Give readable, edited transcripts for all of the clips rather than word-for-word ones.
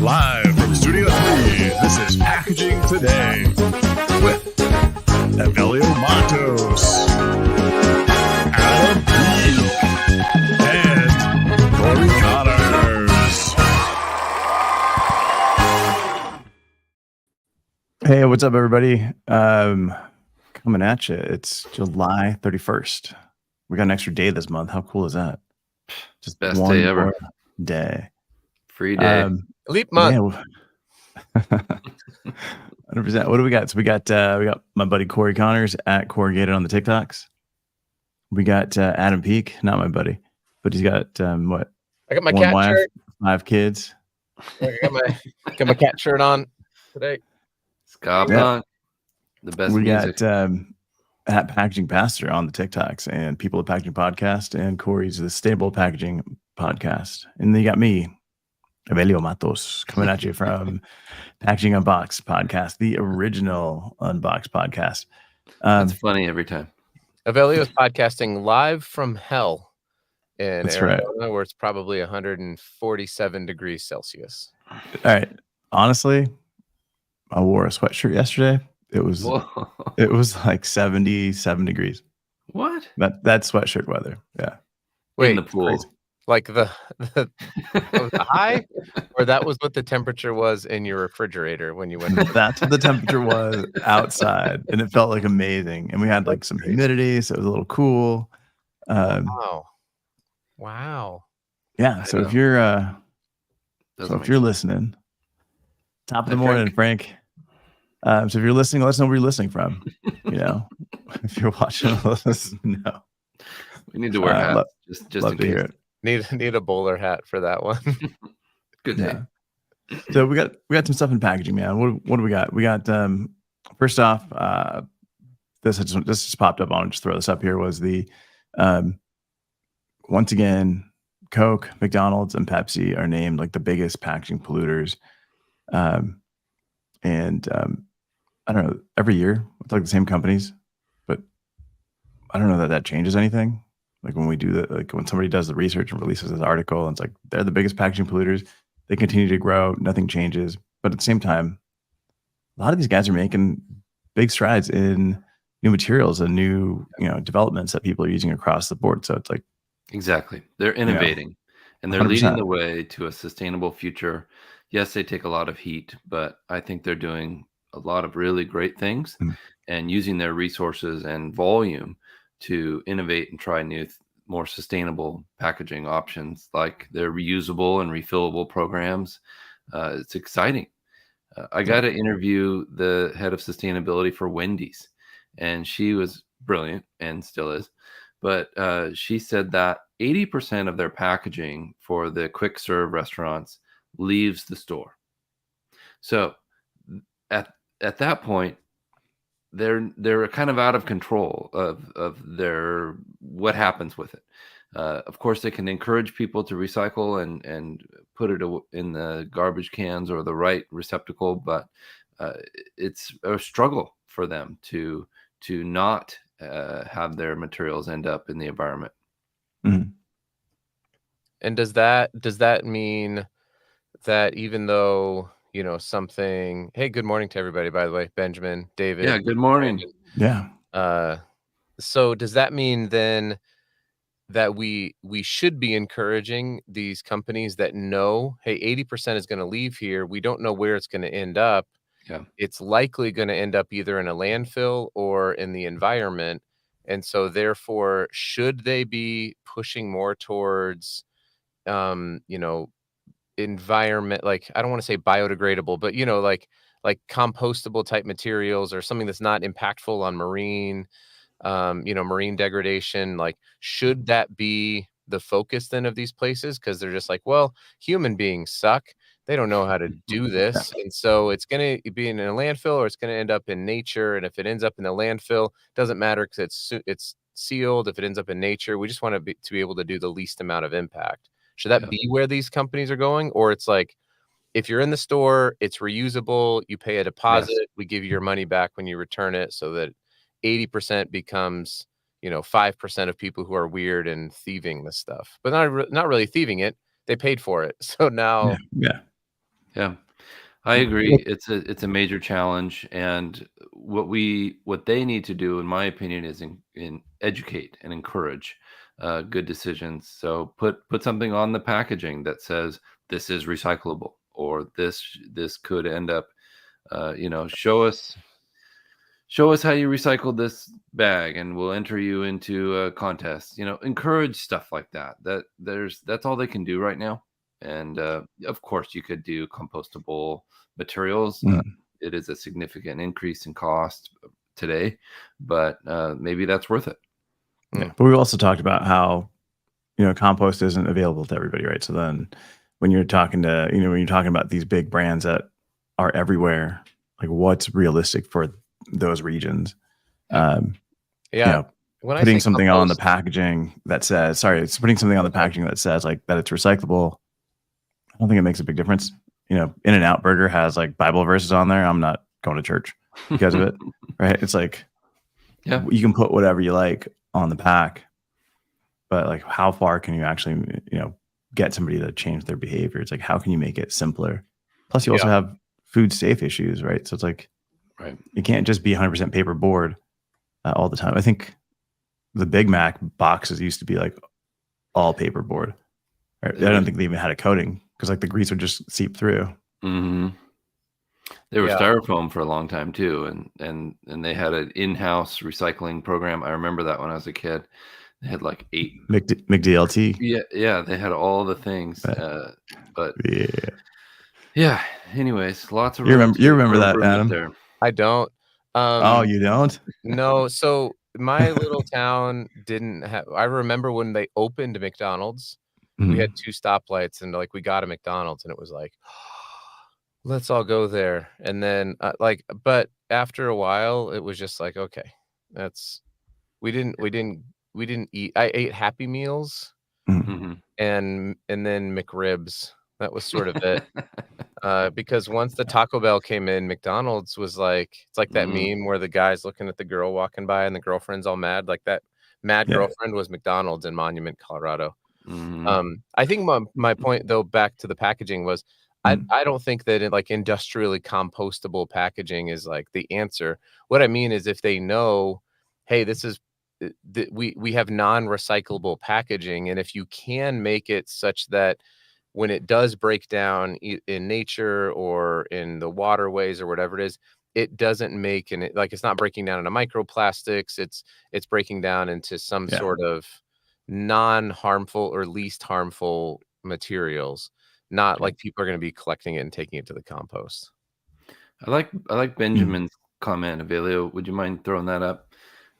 Live from Studio 3, this is Packaging Today with Evelio Matos, Adam Peak, and Cory Connors. Hey, what's up, everybody? Coming at you. It's July 31st. We got an extra day this month. How cool is that? Just Best one day ever. more day. Free day. Leap month. Yeah. 100%. What do we got? So we got my buddy Cory Connors at Corrugated on the TikToks. We got Adam Peak, not my buddy, but he's got what? I got my one cat wife, shirt. 5 kids. I got my cat shirt on today. Scott Yeah. Punk, the best We music. got at Packaging Pastor on the TikToks and People of Packaging Podcast, and Cory's the Stable Packaging Podcast. And then you got me, Evelio Matos, coming at you from Packaging Unboxed Podcast, the original Unboxed Podcast. It's funny every time. Evelio is podcasting live from hell in That's Arizona, where it's probably 147 degrees Celsius. All right. Honestly, I wore a sweatshirt yesterday. It was like 77 degrees. What? That's sweatshirt weather. Yeah. Wait, in the pool. crazy. like the high, or that was what the temperature was in your refrigerator when you went? That's what the temperature was outside, and it felt like amazing. And we had like some humidity, so it was a little cool. Wow. Yeah. So if you're listening, top of the morning, Frank. So if you're listening, let us know where you're listening from. You know, if you're watching, let us know. We need to wear hats just Love in to case. hear it. Need a bowler hat for that one. Good day. Yeah. So we got some stuff in packaging, man. What do we got? We got first off, this just popped up. I'll just throw this up here. Was the once again, Coke, McDonald's, and Pepsi are named like the biggest packaging polluters. And I don't know, every year it's like the same companies, but I don't know that changes anything. Like when we do that, like when somebody does the research and releases this article, and it's like they're the biggest packaging polluters. They continue to grow, nothing changes. But at the same time, a lot of these guys are making big strides in new materials and new, developments that people are using across the board. So it's like Exactly. They're innovating and they're 100%. leading the way to a sustainable future. Yes, they take a lot of heat, but I think they're doing a lot of really great things and using their resources and volume to innovate and try new, more sustainable packaging options, like their reusable and refillable programs. It's exciting. I got to interview the head of sustainability for Wendy's, and she was brilliant and still is. But she said that 80% of their packaging for the quick serve restaurants leaves the store. So at that point, they're kind of out of control of their what happens with it. Of course, they can encourage people to recycle and put it in the garbage cans or the right receptacle, but it's a struggle for them to not have their materials end up in the environment. Mm-hmm. And does that mean that even though something? Hey, good morning to everybody. By the way, Benjamin, David. Yeah, good morning. Brandon. Yeah. So does that mean then that we should be encouraging these companies that know, hey, 80% is going to leave here. We don't know where it's going to end up. Yeah. It's likely going to end up either in a landfill or in the environment. And so therefore, should they be pushing more towards, environment, like, I don't want to say biodegradable, but, like compostable type materials or something that's not impactful on marine degradation? Like, should that be the focus then of these places? Because they're just like, well, human beings suck. They don't know how to do this. And so it's going to be in a landfill or it's going to end up in nature. And if it ends up in the landfill, it doesn't matter because it's sealed. If it ends up in nature, we just want to be able to do the least amount of impact. Should that be where these companies are going? Or it's like, if you're in the store, it's reusable, you pay a deposit, we give you your money back when you return it, so that 80% becomes, 5% of people who are weird and thieving this stuff, but not really thieving it. They paid for it. So now, Yeah. I agree. It's a major challenge, and what they need to do, in my opinion, is in educate and encourage good decisions. So put something on the packaging that says this is recyclable, or this could end up, show us how you recycled this bag, and we'll enter you into a contest. Encourage stuff like that. That's all they can do right now. And of course, you could do compostable materials. It is a significant increase in cost today, but maybe that's worth it. Yeah. But we also talked about how compost isn't available to everybody, right? So then when you're talking about these big brands that are everywhere, like what's realistic for those regions? When putting something on the packaging that says, like that it's recyclable, I don't think it makes a big difference. In-N-Out Burger has like Bible verses on there. I'm not going to church because of it, right? It's like, you can put whatever you like on the pack, but like, how far can you actually, get somebody to change their behavior? It's like, how can you make it simpler? Plus, you also have food safe issues, right? So it's like, you can't just be 100% paper board all the time. I think the Big Mac boxes used to be like all paper board. Right? I don't think they even had a coating because like the grease would just seep through. Mm-hmm. They were styrofoam for a long time too, and they had an in-house recycling program. I remember that when I was a kid. They had like 8 McDLT. Yeah, they had all the things. But yeah. Anyways, lots of you remember that, Adam? There. I don't. Oh, you don't? No. So my little town didn't have. I remember when they opened McDonald's, we had 2 stoplights, and like we got a McDonald's, and it was like, let's all go there. And then but after a while, it was just like, okay, we didn't eat. I ate Happy Meals and then McRibs. That was sort of it. Because once the Taco Bell came in, McDonald's was like, it's like that meme where the guy's looking at the girl walking by and the girlfriend's all mad. Like that mad girlfriend was McDonald's in Monument, Colorado. I think my point though, back to the packaging was, I don't think that like industrially compostable packaging is like the answer. What I mean is if they know, hey, this is we have non-recyclable packaging, and if you can make it such that when it does break down in nature or in the waterways or whatever it is, it doesn't make it's not breaking down into microplastics. It's breaking down into some sort of non-harmful or least harmful materials. Not like people are going to be collecting it and taking it to the compost. I like Benjamin's comment, Evelio. Would you mind throwing that up?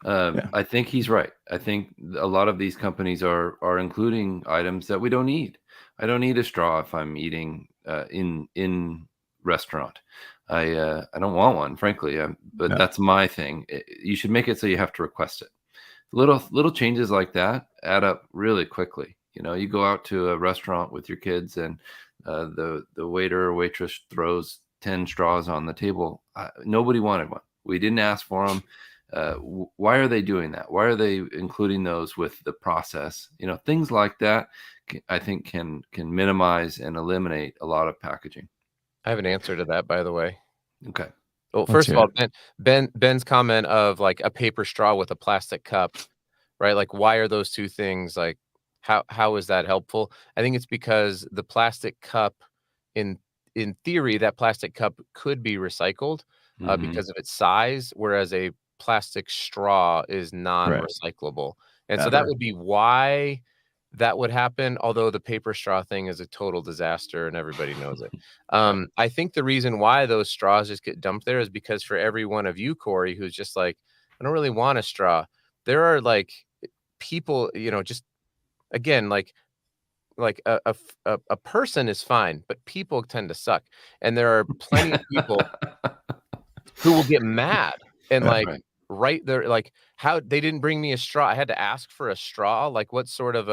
I think he's right. I think a lot of these companies are including items that we don't need. I don't need a straw if I'm eating in restaurant. I don't want one, frankly. But that's my thing. You should make it so you have to request it. Little changes like that add up really quickly. You go out to a restaurant with your kids, and the waiter or waitress throws 10 straws on the table. Nobody wanted one. We didn't ask for them. Why are they doing that? Why are they including those with the process? Things like that, I think can minimize and eliminate a lot of packaging. I have an answer to that, by the way. Okay. Well, first of all, Ben's comment of like a paper straw with a plastic cup, right? Like, why are those two things like? How is that helpful? I think it's because the plastic cup, in theory, that plastic cup could be recycled because of its size, whereas a plastic straw is non-recyclable. And so that would be why that would happen, although the paper straw thing is a total disaster and everybody knows it. I think the reason why those straws just get dumped there is because for every one of you, Cory, who's just like, I don't really want a straw, there are like people, just again, like a person is fine, but people tend to suck. And there are plenty of people who will get mad and right there, like, how they didn't bring me a straw. I had to ask for a straw. Like, what sort of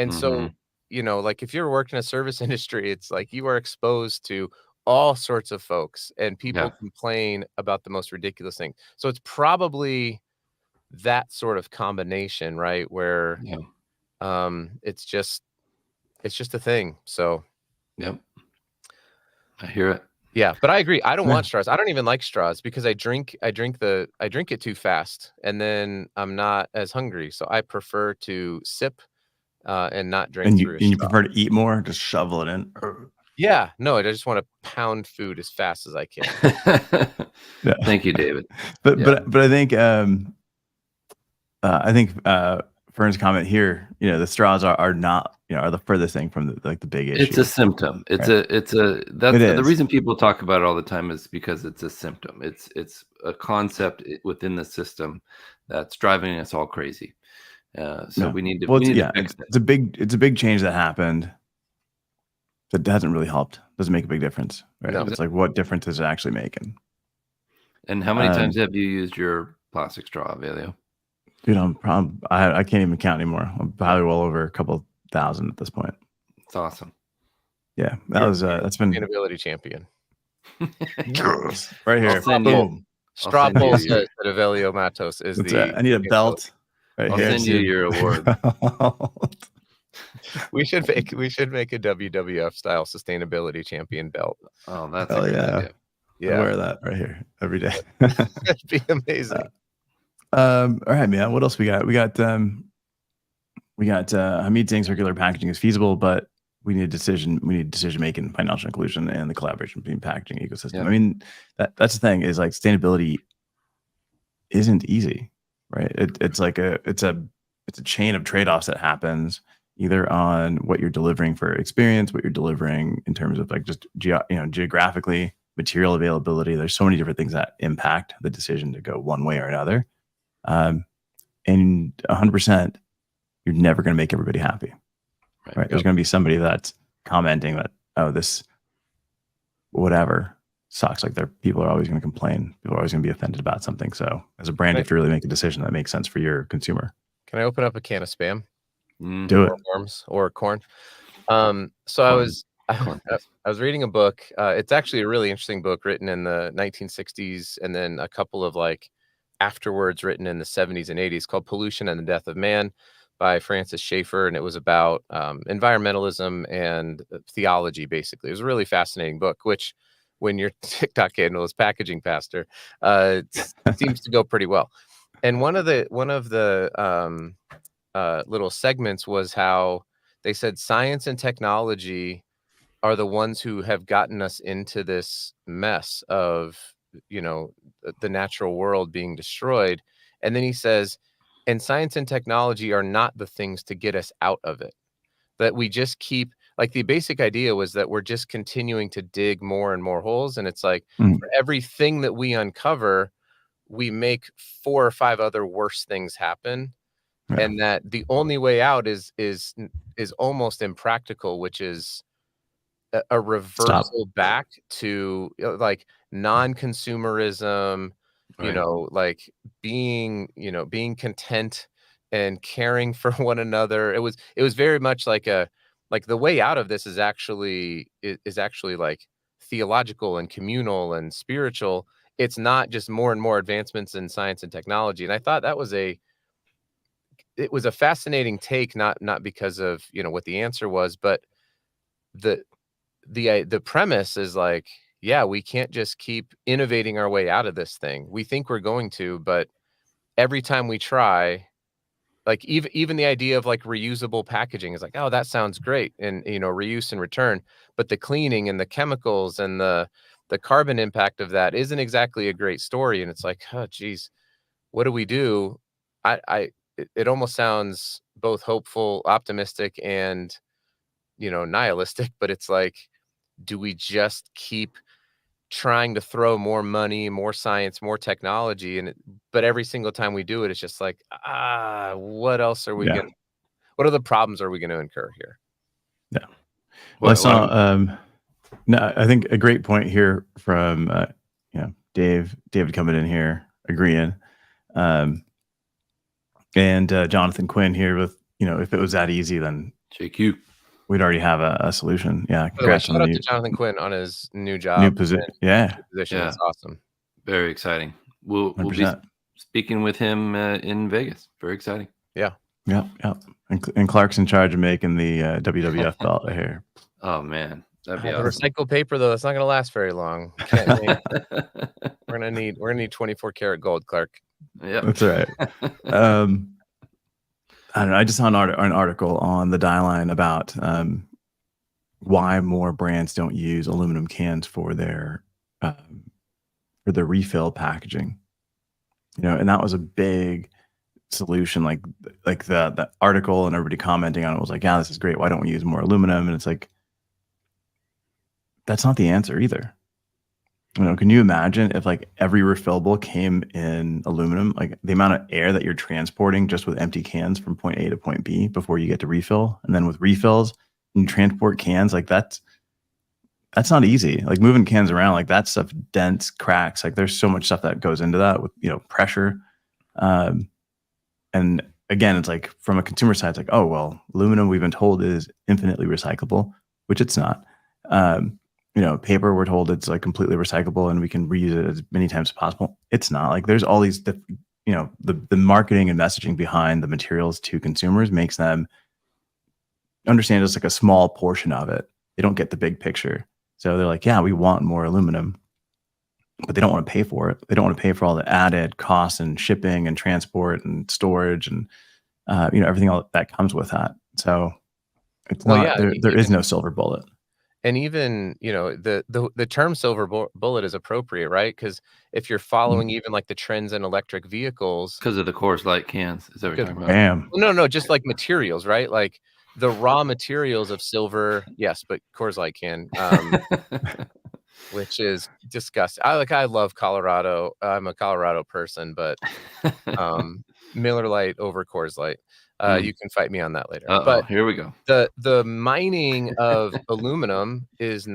so, like if you're working in a service industry, it's like you are exposed to all sorts of folks and people complain about the most ridiculous thing. So it's probably that sort of combination, right? Where it's just a thing. So I hear it. Yeah, but I agree. I don't Yeah. want straws. I don't even like straws because I drink it too fast, and then I'm not as hungry. So I prefer to sip and not drink And through a you straw. prefer to eat more, just shovel it in. Yeah, no, I just want to pound food as fast as I can. Yeah. Thank you, David. But Yeah. but I think Fern's comment here, the straws are not, are the furthest thing from the big issue. It's a symptom. That's It the is. reason people talk about it all the time is because it's a symptom. It's a concept within the system that's driving us all crazy. So we need to fix it. It's a big change that happened that hasn't really helped. Doesn't make a big difference. Right? No. It's like, what difference is it actually making? And how many times have you used your plastic straw, Evelio? Dude, I can't even count anymore. I'm probably well over a couple thousand at this point. It's awesome. Yeah, that's been sustainability champion. right here. Boom. Straw Bowl says that Evelio Matos is I need a belt. I'll send you your award. We should make a WWF style sustainability champion belt. Oh, that's a good idea. Yeah, I wear that right here every day. That'd be amazing. All right, man. What else we got? We got Hamid saying circular packaging is feasible, but we need decision making, financial inclusion, and the collaboration between packaging ecosystem. Yeah. I mean, that's the thing is like sustainability isn't easy, right? It's a chain of trade-offs that happens either on what you're delivering for experience, what you're delivering in terms of like just geographically, material availability. There's so many different things that impact the decision to go one way or another. And 100%, you're never going to make everybody happy. Right? Yep. There's going to be somebody that's commenting that, oh, this whatever sucks. Like people are always going to complain. People are always going to be offended about something. So as a brand, you have to really make a decision that makes sense for your consumer. Can I open up a can of Spam? Do it. Worms or corn. So I was reading a book. It's actually a really interesting book written in the 1960s and then a couple of like afterwards written in the 70s and 80s called Pollution and the Death of Man by Francis Schaeffer. And it was about environmentalism and theology, basically. It was a really fascinating book, which when your TikTok handle is packaging pastor, seems to go pretty well. And one of the little segments was how they said science and technology are the ones who have gotten us into this mess of, the natural world being destroyed. And then he says, and science and technology are not the things to get us out of it. That we just keep, like the basic idea was that we're just continuing to dig more and more holes. And it's like for everything that we uncover, we make 4 or 5 other worse things happen. Yeah. And that the only way out is almost impractical, which is a reversal back to like non-consumerism, right. Like being content and caring for one another. It was very much like the way out of this is actually like theological and communal and spiritual. It's not just more and more advancements in science and technology. And I thought that was it was a fascinating take, not because of, what the answer was, but the premise is like, yeah, we can't just keep innovating our way out of this thing. We think we're going to, but every time we try, like even the idea of like reusable packaging is like, oh, that sounds great. And, reuse and return, but the cleaning and the chemicals and the carbon impact of that isn't exactly a great story. And it's like, oh, geez, what do we do? It almost sounds both hopeful, optimistic, and, nihilistic, but it's like, do we just keep trying to throw more money, more science, more technology? But every single time we do it, it's just like, what else are we what other problems are we going to incur here? Yeah. Well, I saw, no, I think a great point here from, David coming in here, agreeing. And Jonathan Quinn here with, if it was that easy, then JQ. We'd already have a solution. Yeah. Congrats shout out to Jonathan Quinn on his new job. New position. Yeah. That's awesome. Very exciting. We'll be speaking with him in Vegas. Very exciting. Yeah. Yep. And Clark's in charge of making the WWF belt right here. Oh man. That'd be The awesome. recycled paper though, that's not gonna last very long. We're gonna need 24 karat gold, Clark. Yep. That's right. I don't know. I just saw an article on the Die Line about why more brands don't use aluminum cans for their refill packaging. And that was a big solution. Like the article and everybody commenting on it was like, yeah, this is great. Why don't we use more aluminum? And it's like, that's not the answer either. Can you imagine if like every refillable came in aluminum, like the amount of air that you're transporting just with empty cans from point A to point B before you get to refill, and then with refills you transport cans, like that's not easy. Like moving cans around, like that stuff dents, cracks, like there's so much stuff that goes into that with pressure. And again, it's like from a consumer side, it's like, oh well, aluminum we've been told is infinitely recyclable, which it's not. Paper, we're told it's like completely recyclable and we can reuse it as many times as possible. It's not. Like there's all these, the marketing and messaging behind the materials to consumers makes them understand it's like a small portion of it. They don't get the big picture. So they're like, yeah, we want more aluminum, but they don't want to pay for it. They don't want to pay for all the added costs and shipping and transport and storage and, everything all that comes with that. So it's there is no silver bullet. And even, the term silver bullet is appropriate, right? Because if you're following even like the trends in electric vehicles, because of the Coors Light cans, is that what you're talking about? Bam. No, just like materials, right? Like the raw materials of silver, yes, but Coors Light can, which is disgusting. I love Colorado. I'm a Colorado person, but Miller Lite over Coors Light. You can fight me on that later. But here we go. The mining of aluminum is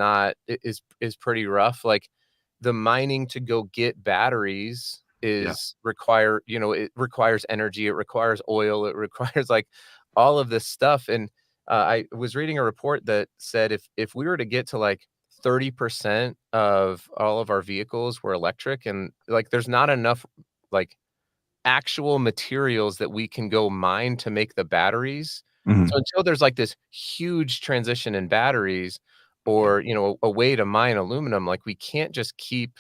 pretty rough. Like the mining to go get batteries it requires energy, it requires oil, it requires like all of this stuff. And I was reading a report that said if we were to get to like 30% of all of our vehicles were electric, and like there's not enough like actual materials that we can go mine to make the batteries. Mm-hmm. So until there's like this huge transition in batteries or a way to mine aluminum, like we can't just keep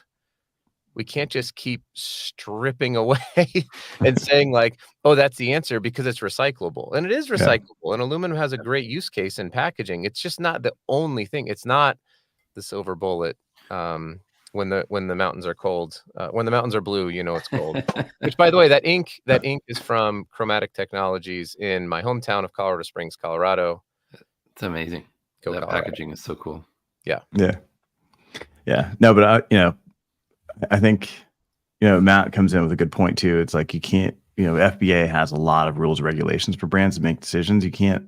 stripping away and saying like, oh, that's the answer because it's recyclable. And it is recyclable. And aluminum has a great use case in packaging. It's just not the only thing. It's not the silver bullet. When the mountains are cold, when the mountains are blue, it's cold. Which, by the way, that ink is from Chromatic Technologies in my hometown of Colorado Springs, Colorado. It's amazing. That Colorado. Packaging is so cool. Yeah. No, but I think Matt comes in with a good point too. It's like you can't. FBA has a lot of rules and regulations for brands to make decisions. You can't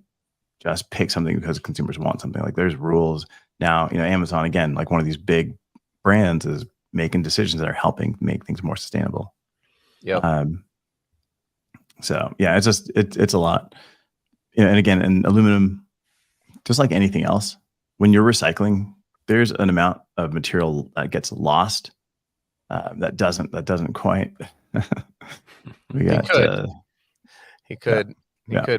just pick something because consumers want something. Like there's rules now. Amazon, again, like one of these big brands, is making decisions that are helping make things more sustainable. Yeah. So yeah, it's a lot. And again, in aluminum, just like anything else, when you're recycling, there's an amount of material that gets lost. That doesn't quite. He could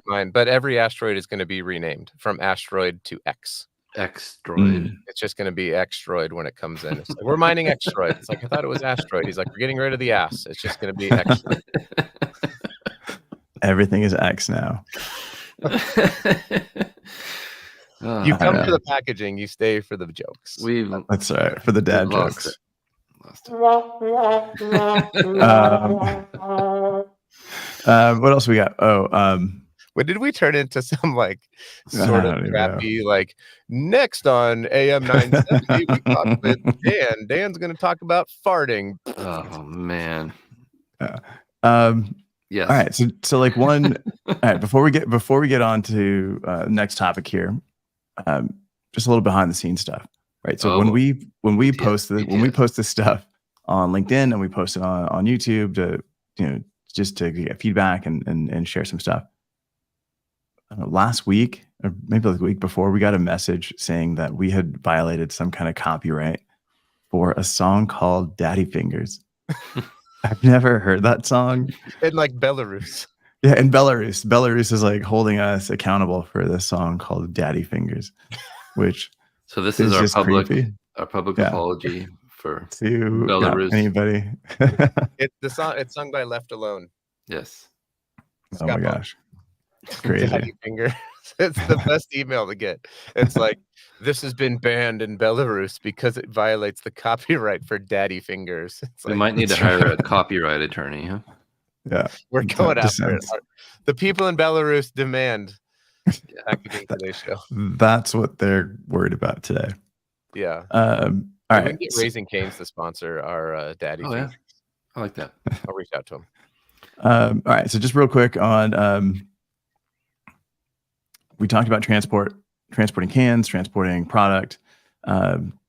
mine, but every asteroid is going to be renamed from asteroid to X. Xtroid. It's just going to be Xtroid when it comes in. It's like, we're mining Xtroid. It's like, I thought it was asteroid. He's like, we're getting rid of the ass. It's just going to be Xtroid. Everything is X now. You come for the packaging, you stay for the jokes. That's right, for the dad jokes. What else we got? When did we turn into some like sort of crappy like next on AM 970 we talked with Dan. Dan's going to talk about farting. Oh man. Yes. All right. So like one. All right. Before we get on to next topic here, just a little behind the scenes stuff. Right. So when we post this stuff on LinkedIn and we post it on YouTube to just to get feedback and share some stuff. Last week, or maybe the week before, we got a message saying that we had violated some kind of copyright for a song called Daddy Fingers. I've never heard that song. In like Belarus. Yeah, in Belarus. Belarus is like holding us accountable for this song called Daddy Fingers, which So this is It's our just creepy. public Yeah. apology for To Belarus. anybody. It's sung by Left Alone. Yes. Oh my gosh. It's crazy. Daddy Fingers. It's the best email to get. It's like, this has been banned in Belarus because it violates the copyright for Daddy Fingers. It's We like, might need to hire a copyright attorney, huh? Yeah. we're going Just after it. sounds- The people in Belarus demand Packaging Today show. That's what they're worried about today. Yeah. All We right. can get Raising Cane's to sponsor our Daddy Oh, yeah. Fingers. I like that. I'll reach out to him. All right. So just real quick on we talked about transporting cans, transporting product.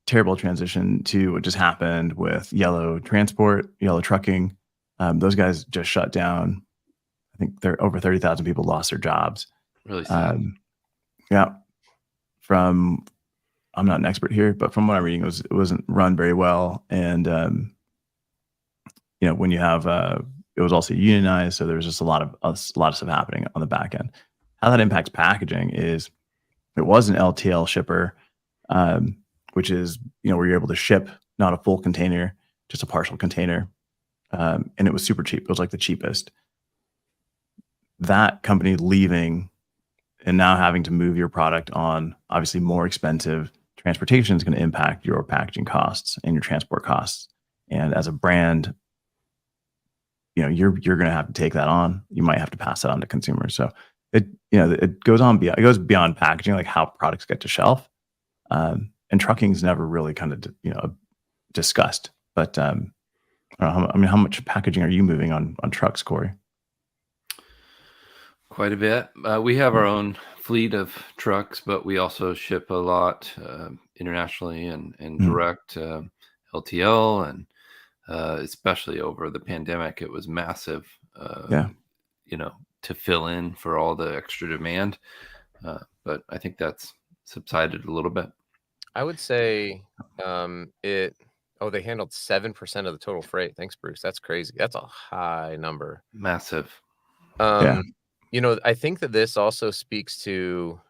Terrible transition to what just happened with Yellow Trucking. Those guys just shut down. I think there over 30,000 people lost their jobs. Really sad. Yeah. I'm not an expert here, but from what I'm reading, it wasn't run very well. And when you have it was also unionized, so there was just a lot of stuff happening on the back end. How that impacts packaging is it was an LTL shipper, which is where you're able to ship not a full container, just a partial container, and it was super cheap. It was like the cheapest. That company leaving and now having to move your product on obviously more expensive transportation is going to impact your packaging costs and your transport costs. And as a brand, you're going to have to take that on. You might have to pass that on to consumers. So it goes beyond packaging, like how products get to shelf. And trucking's never really kind of discussed. But I don't know, how much packaging are you moving on trucks, Cory? Quite a bit. We have our own fleet of trucks, but we also ship a lot internationally and direct LTL, and especially over the pandemic, it was massive. To fill in for all the extra demand. But I think that's subsided a little bit. I would say they handled 7% of the total freight. Thanks, Bruce. That's crazy. That's a high number. Massive. I think that this also speaks to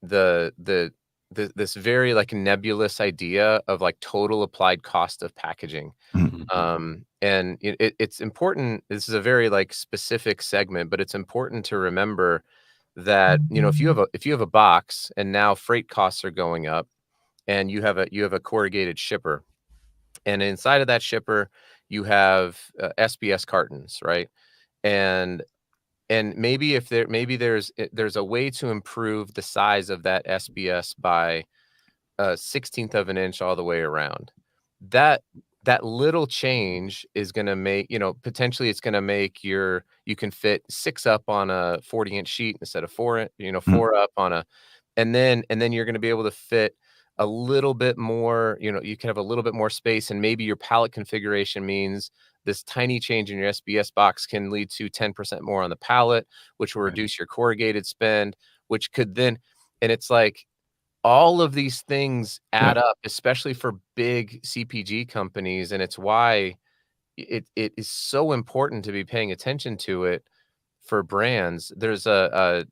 this very like nebulous idea of like total applied cost of packaging. And it's important. This is a very like specific segment, but it's important to remember that if you have a box and now freight costs are going up, and you have a corrugated shipper, and inside of that shipper you have SBS cartons, right? And maybe there's a way to improve the size of that SBS by a 1/16 of an inch all the way around. That little change is going to make, potentially it's going to make you can fit 6 up on a 40-inch sheet instead of 4 up on a, and then you're going to be able to fit a little bit more, you can have a little bit more space, and maybe your pallet configuration means this tiny change in your SBS box can lead to 10% more on the pallet, which will reduce your corrugated spend, which could then, and it's like, all of these things add up, especially for big CPG companies. And it's why it is so important to be paying attention to it for brands. There's a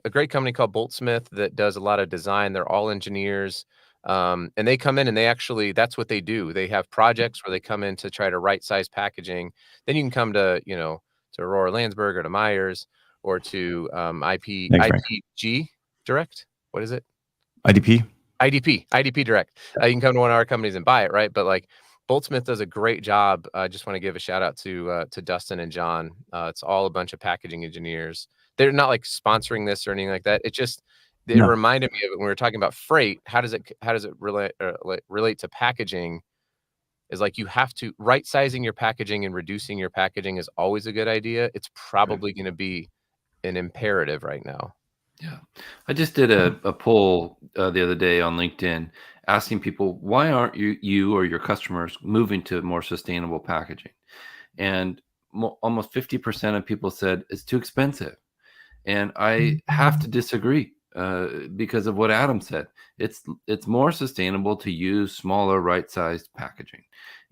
great company called Boltsmith that does a lot of design. They're all engineers. And they come in and that's what they do. They have projects where they come in to try to right size packaging. Then you can come to Aurora Landsberg or to Myers or to IPG Direct. What is it? IDP Direct. You can come to one of our companies and buy it, right? But like Boltsmith does a great job. I just want to give a shout out to Dustin and John. It's all a bunch of packaging engineers. They're not like sponsoring this or anything like that. It reminded me of it when we were talking about freight. How does it relate to packaging? Is like you have to right sizing your packaging and reducing your packaging is always a good idea. It's probably going to be an imperative right now. Yeah. I just did a poll the other day on LinkedIn asking people, why aren't you or your customers moving to more sustainable packaging? And almost 50% of people said it's too expensive. And I have to disagree because of what Adam said. It's more sustainable to use smaller, right-sized packaging.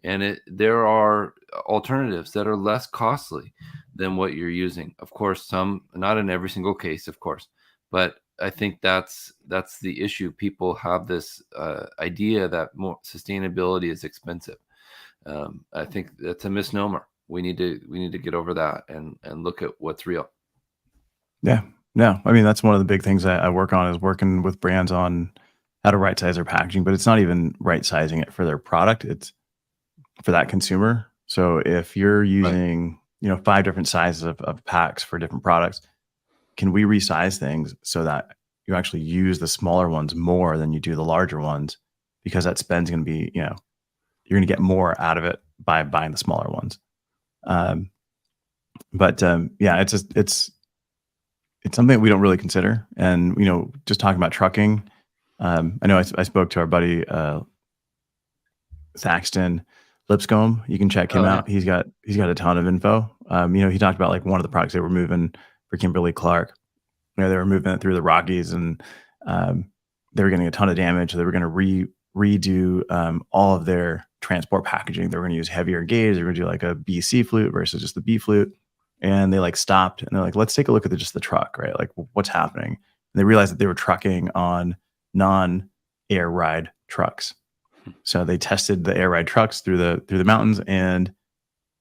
And there are alternatives that are less costly than what you're using. Of course, some, not in every single case, of course. But I think that's the issue. People have this idea that more sustainability is expensive. I think that's a misnomer. We need to get over that and look at what's real. Yeah. No, I mean, that's one of the big things I work on, is working with brands on how to right size their packaging, but it's not even right sizing it for their product. It's for that consumer. So if you're using, 5 different sizes of packs for different products, can we resize things so that you actually use the smaller ones more than you do the larger ones? Because that spend's going to be, you're going to get more out of it by buying the smaller ones. Yeah, it's something that we don't really consider. And, just talking about trucking, I know I spoke to our buddy, Thaxton Lipscomb. You can check him out. He's got a ton of info. He talked about like one of the products they were moving for Kimberly Clark. They were moving it through the Rockies, and they were getting a ton of damage. They were going to redo all of their transport packaging. They were going to use heavier gauge. They were going to do like a BC flute versus just the B flute. And they like stopped and they're like, let's take a look at just the truck, right? Like, what's happening? And they realized that they were trucking on non-air ride trucks. So they tested the air ride trucks through the mountains, and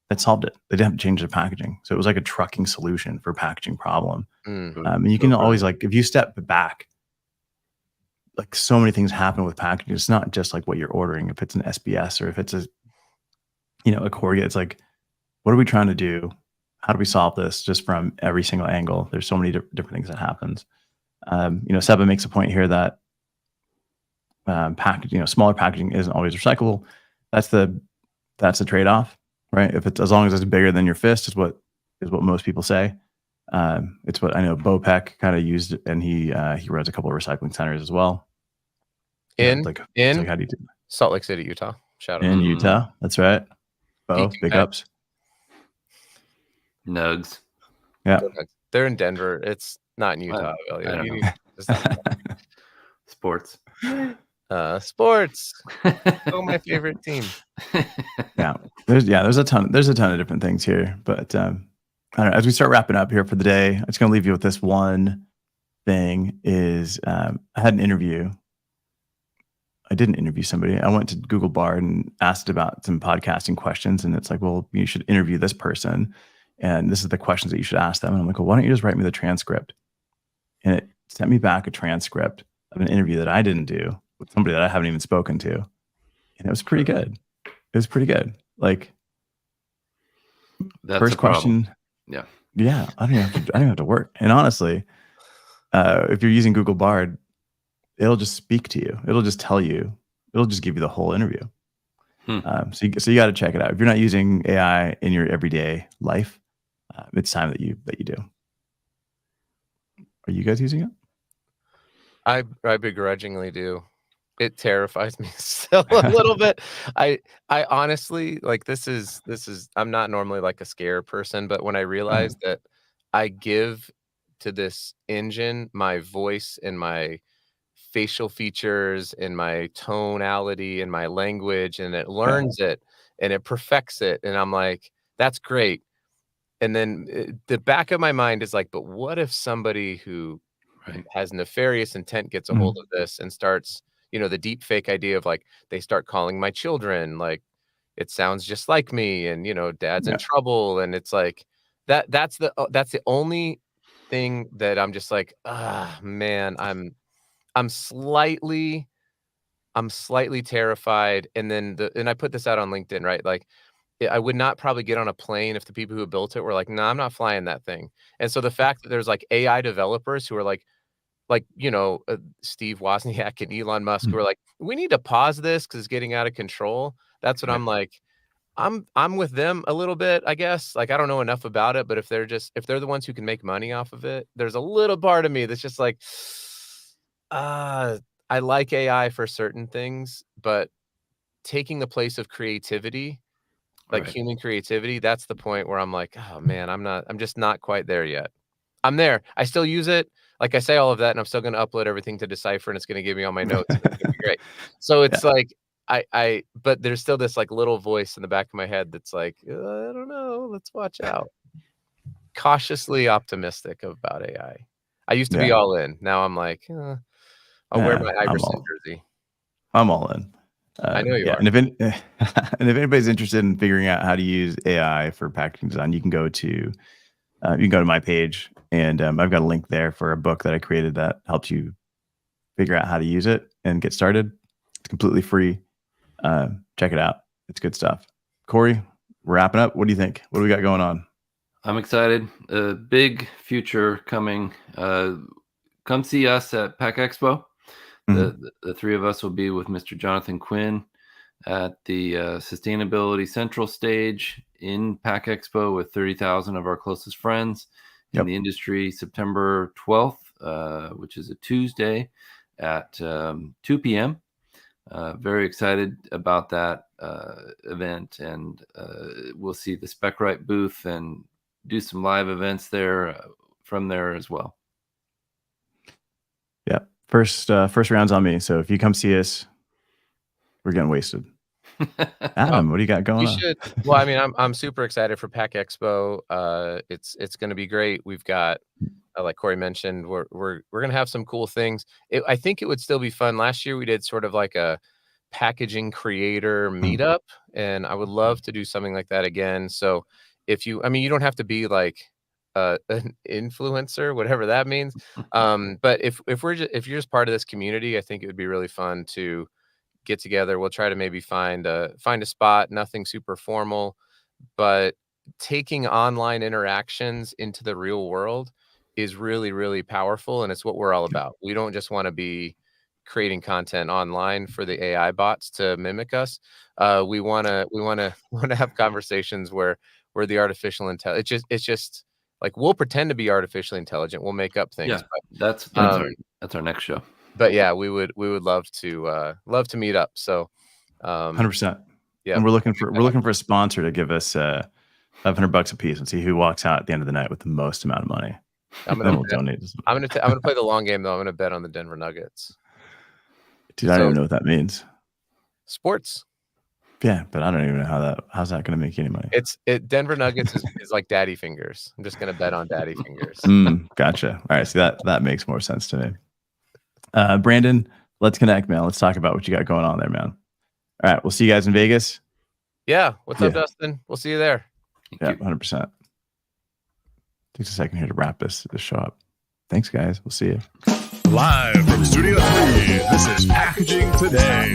that solved it. They didn't have to change the packaging. So it was like a trucking solution for a packaging problem. And you can always, like, if you step back, like, so many things happen with packaging. It's not just like what you're ordering. If it's an SBS or if it's a Cory, it's like, what are we trying to do? How do we solve this just from every single angle? There's so many different things that happens. Seba makes a point here that packaging, smaller packaging isn't always recyclable. That's the trade-off, right? If it's, as long as it's bigger than your fist, is what most people say. It's what I know Bopec kind of used, and he runs a couple of recycling centers as well. In how do you do that? Salt Lake City, Utah. Shout out. In Utah, that's right. Bo, big ups. Nugs. Yeah. They're in Denver. It's not in Utah. I don't know. Sports. Sports. Oh, my favorite team. Yeah. There's a ton of different things here. But I don't know, as we start wrapping up here for the day, I'm just gonna leave you with this one thing is I had an interview. I didn't interview somebody. I went to Google Bard and asked about some podcasting questions, and it's like, well, you should interview this person, and this is the questions that you should ask them. And I'm like, well, why don't you just write me the transcript? And it sent me back a transcript of an interview that I didn't do with somebody that I haven't even spoken to, and it was pretty good. Like, that's first question. Yeah. I don't even have to work. And honestly, if you're using Google Bard, it'll just speak to you. It'll just tell you. It'll just give you the whole interview. So you got to check it out. If you're not using AI in your everyday life, it's time that you do. Are you guys using it? I begrudgingly do. It terrifies me still a little bit. I honestly, like, this is I'm not normally like a scare person, but when I realized that I give to this engine my voice and my facial features and my tonality and my language, and it learns it and it perfects it, and I'm like, that's great. And then the back of my mind is like, but what if somebody who has nefarious intent gets a hold of this and starts, the deep fake idea of, like, they start calling my children, like, it sounds just like me, and dad's in trouble, and it's like that's the only thing that I'm just like, man, I'm slightly terrified. And then I put this out on LinkedIn, right? Like, I would not probably get on a plane if the people who built it were like, no, I'm not flying that thing. And so the fact that there's like AI developers who are like Steve Wozniak and Elon Musk who are like, we need to pause this because it's getting out of control. That's what I'm like. I'm with them a little bit, I guess. Like, I don't know enough about it, but if they're the ones who can make money off of it, there's a little part of me that's just like, I like AI for certain things, but taking the place of creativity, like human creativity, that's the point where I'm like, oh man, I'm just not quite there yet. I'm there. I still use it. Like, I say all of that, and I'm still going to upload everything to Decipher, and it's going to give me all my notes. It's going to be great. So it's like, but there's still this like little voice in the back of my head that's like, I don't know, let's watch out. Cautiously optimistic about AI. I used to be all in. Now I'm like, I'll wear my Iverson jersey. I'm all in. I know you are. And if anybody's interested in figuring out how to use AI for packaging design, you can go to my page, and I've got a link there for a book that I created that helps you figure out how to use it and get started. It's completely free. Check it out. It's good stuff. Cory, we're wrapping up. What do you think? What do we got going on? I'm excited. A big future coming. Come see us at Pack Expo. The three of us will be with Mr. Jonathan Quinn at the Sustainability Central stage in Pack Expo with 30,000 of our closest friends in the industry, September 12th, which is a Tuesday at 2 p.m. Very excited about that event, and we'll see the SpecRite booth and do some live events there from there as well. Yeah, first round's on me. So if you come see us, we're getting wasted. Adam, what do you got going on? You should. Well, I mean, I'm super excited for Pack Expo. It's going to be great. We've got, like Cory mentioned, we're going to have some cool things. I think it would still be fun. Last year we did sort of like a packaging creator meetup, and I would love to do something like that again. So if you don't have to be like an influencer, whatever that means. But if you're just part of this community, I think it would be really fun to get together. We'll try to maybe find a spot, nothing super formal, but taking online interactions into the real world is really, really powerful. And it's what we're all about. We don't just want to be creating content online for the AI bots to mimic us. We want to have conversations where the artificial intelligence, it's just like, we'll pretend to be artificially intelligent. We'll make up things. Yeah, that's our next show. But yeah, we would love to meet up. So 100%. Yeah. And we're looking for a sponsor to give us $500 a piece and see who walks out at the end of the night with the most amount of money. I'm gonna play the long game though. I'm gonna bet on the Denver Nuggets. Dude, I don't even know what that means. Sports. Yeah, but I don't even know how's that going to make you any money. Denver Nuggets is like daddy fingers. I'm just going to bet on daddy fingers. Gotcha. All right. So that makes more sense to me. Brandon, let's connect, man. Let's talk about what you got going on there, man. All right. We'll see you guys in Vegas. Yeah. What's up, Dustin? We'll see you there. Yeah, 100%. Takes a second here to wrap this show up. Thanks, guys. We'll see you. Live from Studio 3, this is Packaging Today.